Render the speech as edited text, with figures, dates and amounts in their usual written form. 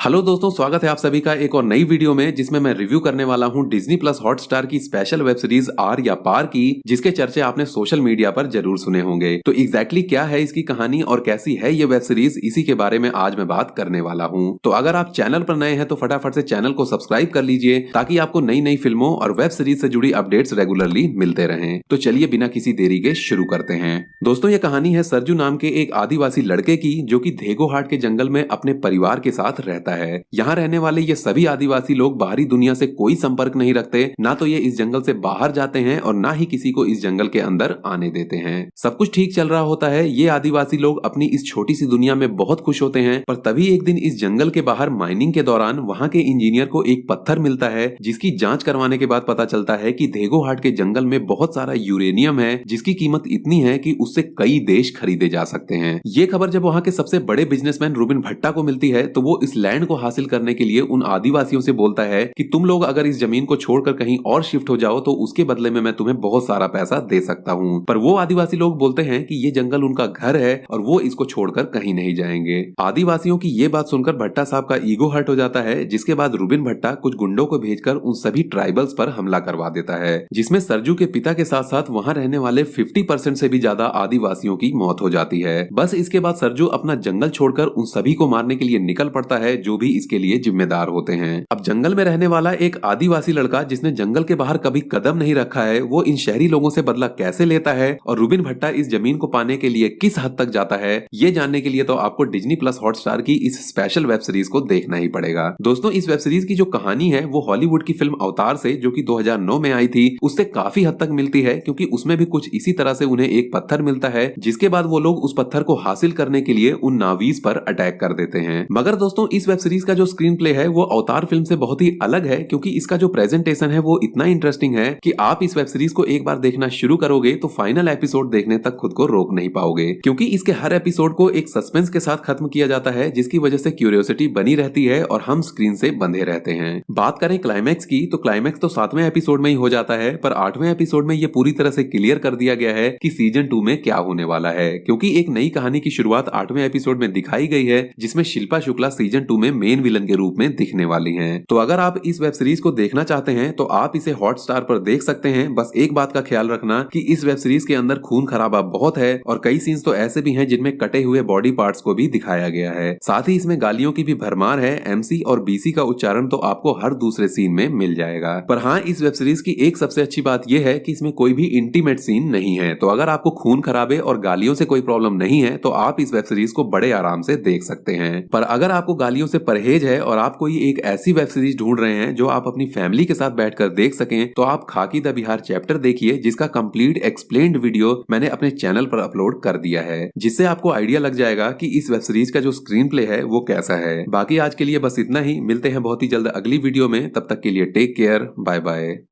Hello दोस्तों, स्वागत है आप सभी का एक और नई वीडियो में जिसमें मैं रिव्यू करने वाला हूं डिज्नी प्लस हॉटस्टार की स्पेशल वेब सीरीज आर या पार की, जिसके चर्चे आपने सोशल मीडिया पर जरूर सुने होंगे। तो एग्जैक्टली क्या है इसकी कहानी और कैसी है ये वेब सीरीज, इसी के बारे में आज मैं बात करने वाला हूं। तो अगर आप चैनल पर नए हैं तो फटाफट से चैनल को सब्सक्राइब कर लीजिए ताकि आपको नई नई फिल्मों और वेब सीरीज से जुड़ी अपडेट्स रेगुलरली मिलते रहें। तो चलिए बिना किसी देरी के शुरू करते हैं। दोस्तों, ये कहानी है सरजू नाम के एक आदिवासी लड़के की जो कि धेगोहाट के जंगल में अपने परिवार के साथ रहता है। यहाँ रहने वाले ये सभी आदिवासी लोग बाहरी दुनिया से कोई संपर्क नहीं रखते, ना तो ये इस जंगल से बाहर जाते हैं और ना ही किसी को इस जंगल के अंदर आने देते हैं। सब कुछ ठीक चल रहा होता है। ये आदिवासी लोग अपनी इस छोटी सी दुनिया में बहुत खुश होते हैं, पर तभी एक दिन इस जंगल के बाहर माइनिंग के दौरान वहाँ के इंजीनियर को एक पत्थर मिलता है, जिसकी जांच करवाने के बाद पता चलता है कि धेगोहाट के जंगल में बहुत सारा यूरेनियम है, जिसकी कीमत इतनी है कि उससे कई देश खरीदे जा सकते हैं। ये खबर जब वहाँ के सबसे बड़े बिजनेसमैन रूबिन भट्टा को मिलती है तो वो इस लैंड को हासिल करने के लिए उन आदिवासियों से बोलता है कि तुम लोग अगर इस जमीन को छोड़कर कहीं और शिफ्ट हो जाओ तो उसके बदले में मैं तुम्हें बहुत सारा पैसा दे सकता हूँ। पर वो आदिवासी लोग बोलते हैं कि ये जंगल उनका घर है और वो इसको छोड़कर कहीं नहीं जाएंगे। आदिवासियों की ये बात सुनकर भट्टा साहब का ईगो हर्ट हो जाता है, जिसके बाद रूबिन भट्टा कुछ गुंडों को भेजकर उन सभी ट्राइबल्स पर हमला करवा देता है, जिसमें सरजू के पिता के साथ साथ वहाँ रहने वाले 50% से भी ज्यादा आदिवासियों की मौत हो जाती है। बस इसके बाद सरजू अपना जंगल छोड़कर उन सभी को मारने के लिए निकल पड़ता है जो भी इसके लिए जिम्मेदार होते हैं। अब जंगल में रहने वाला एक आदिवासी लड़का जिसने जंगल के बाहर कभी कदम नहीं रखा है, वो इन शहरी लोगों से बदला कैसे लेता है और रूबिन भट्टा इस जमीन को पाने के लिए किस हद तक जाता है, ये जानने के लिए तो आपको डिज्नी प्लस हॉटस्टार की इस स्पेशल वेब सीरीज को देखना ही पड़ेगा। दोस्तों, इस वेब सीरीज की जो कहानी है वो हॉलीवुड की फिल्म अवतार से, जो कि 2009 में आई थी, उससे काफी हद तक मिलती है, क्योंकि उसमें भी कुछ इसी तरह से उन्हें एक पत्थर मिलता है, जिसके बाद वो लोग उस पत्थर को हासिल करने के लिए उन नावीज पर अटैक कर देते हैं। मगर दोस्तों, इस वेब सीरीज का जो स्क्रीन प्ले है वो अवतार फिल्म से बहुत ही अलग है, क्योंकि इसका जो प्रेजेंटेशन है वो इतना इंटरेस्टिंग है कि आप इस वेब सीरीज को एक बार देखना शुरू करोगे तो फाइनल एपिसोड देखने तक खुद को रोक नहीं पाओगे, क्योंकि इसके हर एपिसोड को एक सस्पेंस के साथ खत्म किया जाता है, जिसकी वजह से क्यूरियोसिटी बनी रहती है और हम स्क्रीन से बंधे रहते हैं। बात करें क्लाइमैक्स की, तो क्लाइमैक्स तो 7वें एपिसोड में ही हो जाता है, पर 8वें एपिसोड में ये पूरी तरह से क्लियर कर दिया गया है कि सीजन 2 में क्या होने वाला है, क्योंकि एक नई कहानी की शुरुआत 8वें एपिसोड में दिखाई गई है, जिसमें शिल्पा शुक्ला सीजन 2 में मेन विलन के रूप में दिखने वाली हैं। तो अगर आप इस वेब सीरीज को देखना चाहते हैं तो आप इसे हॉटस्टार पर देख सकते हैं। बस एक बात का ख्याल रखना कि इस वेब सीरीज के अंदर खून खराबा बहुत है और कई सीन्स तो ऐसे भी हैं जिनमें कटे हुए बॉडी पार्ट्स को भी दिखाया गया है। साथ ही इसमें गालियों की भी भरमार है। एमसी और बीसी का उच्चारण तो आपको हर दूसरे सीन में मिल जाएगा। पर हाँ, इस वेब सीरीज की एक सबसे अच्छी बात यह है कि इसमें कोई भी इंटीमेट सीन नहीं है। तो अगर आपको खून खराबे और गालियों से कोई प्रॉब्लम नहीं है तो आप इस वेब सीरीज को बड़े आराम से देख सकते हैं। पर अगर आपको गालियों से परहेज है और आप कोई एक ऐसी वेब सीरीज ढूंढ रहे हैं जो आप अपनी फैमिली के साथ बैठकर देख सकें, तो आप खाकी द बिहार चैप्टर देखिए, जिसका कंप्लीट एक्सप्लेन्ड वीडियो मैंने अपने चैनल पर अपलोड कर दिया है, जिससे आपको आइडिया लग जाएगा कि इस वेब सीरीज का जो स्क्रीन प्ले है वो कैसा है। बाकी आज के लिए बस इतना ही। मिलते हैं बहुत ही जल्द अगली वीडियो में। तब तक के लिए टेक केयर, बाय बाय।